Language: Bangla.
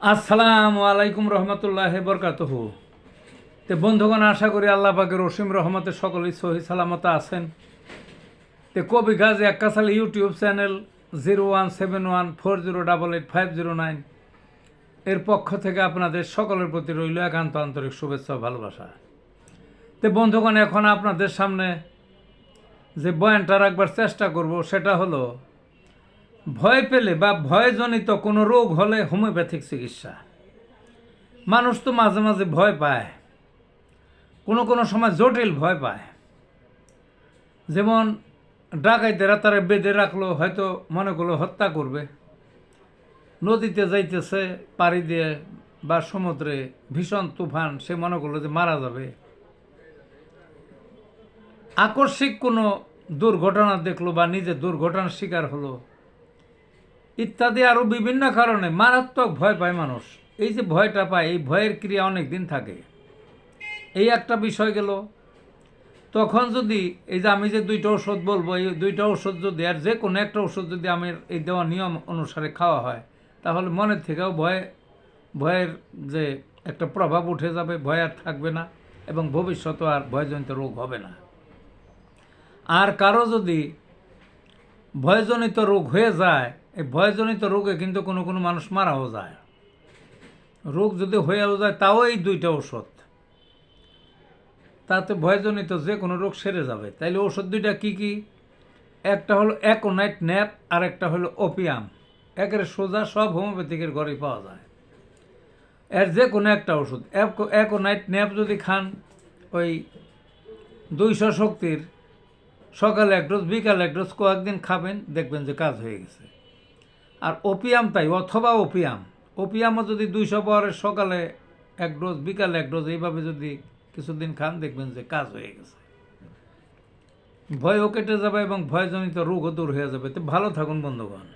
আসসালামু আলাইকুম রহমতুল্লাহ বরকাতহ। তে বন্ধুগণ, আশা করি আল্লাহ পাকের অসীম রহমতে সকলেই সহি সালামত আছেন। তে কবি গাজী আক্কাস আলী ইউটিউব চ্যানেল 017140885009 এর পক্ষ থেকে আপনাদের সকলের প্রতি রইল একান্ত আন্তরিক শুভেচ্ছা ও ভালোবাসা। তে বন্ধুগণ, এখন আপনাদের সামনে যে বয়ানটা রাখবার চেষ্টা করব সেটা হলো ভয় পেলে বা ভয়জনিত কোনো রোগ হলে হোমিওপ্যাথিক চিকিৎসা। মানুষ তো মাঝে মাঝে ভয় পায়, কোনো কোনো সময় জটিল ভয় পায়। যেমন ডাকাইতেরা তারা বেঁধে রাখলো, হয়তো মনে করলো হত্যা করবে, নদীতে যাইতেছে পাড়ি দিয়ে বা সমুদ্রে ভীষণ তুফান, সে মনে করলো যে মারা যাবে। আকস্মিক কোনো দুর্ঘটনা দেখলো বা নিজে দুর্ঘটনার শিকার হলো, ইত্যাদি আরও বিভিন্ন কারণে মারাত্মক ভয় পায় মানুষ। এই যে ভয়টা পায়, এই ভয়ের ক্রিয়া অনেক দিন থাকে। এই একটা বিষয় গেল। তখন যদি এই যে আমি যে দুইটা ওষুধ বলবো, এই দুইটা ওষুধ যদি আর যে কোনো একটা ওষুধ যদি আমার এই দেওয়া নিয়ম অনুসারে খাওয়া হয়, তাহলে মনের থেকেও ভয়ের যে একটা প্রভাব উঠে যাবে, ভয় আর থাকবে না এবং ভবিষ্যতে আর ভয়জনিত রোগ হবে না। আর কারো যদি ভয়জনিত রোগ হয়ে যায়, এই ভয়জনিত রোগে কিন্তু কোনো কোনো মানুষ মারাও যায়। রোগ যদি হয়েও যায় তাও এই দুইটা ওষুধ, তাতে ভয়জনিত যে কোনো রোগ সেরে যাবে। তাইলে ওষুধ দুইটা কি কি? একটা হলো অ্যাকোনাইট ন্যাপ, আর একটা হলো ওপিয়াম। একের সোজা সব হোমিওপ্যাথিকের ঘরেই পাওয়া যায়। এর যে কোনো একটা ওষুধ, অ্যাকোনাইট ন্যাপ যদি খান, ওই 200 শক্তির সকালে এক ডোজ বিকালে এক ডোজ কয়েকদিন খাবেন, দেখবেন যে কাজ হয়ে গেছে। আর ওপিয়াম তাই, অথবা ওপিয়ামও যদি 200 পাওয়ারের সকালে এক ডোজ বিকালে এক ডোজ এইভাবে যদি কিছুদিন খান, দেখবেন যে কাজ হয়ে গেছে। ভয়ও কেটে যাবে এবং ভয়জনিত রোগও দূর হয়ে যাবে। তো ভালো থাকুন বন্ধুগণ।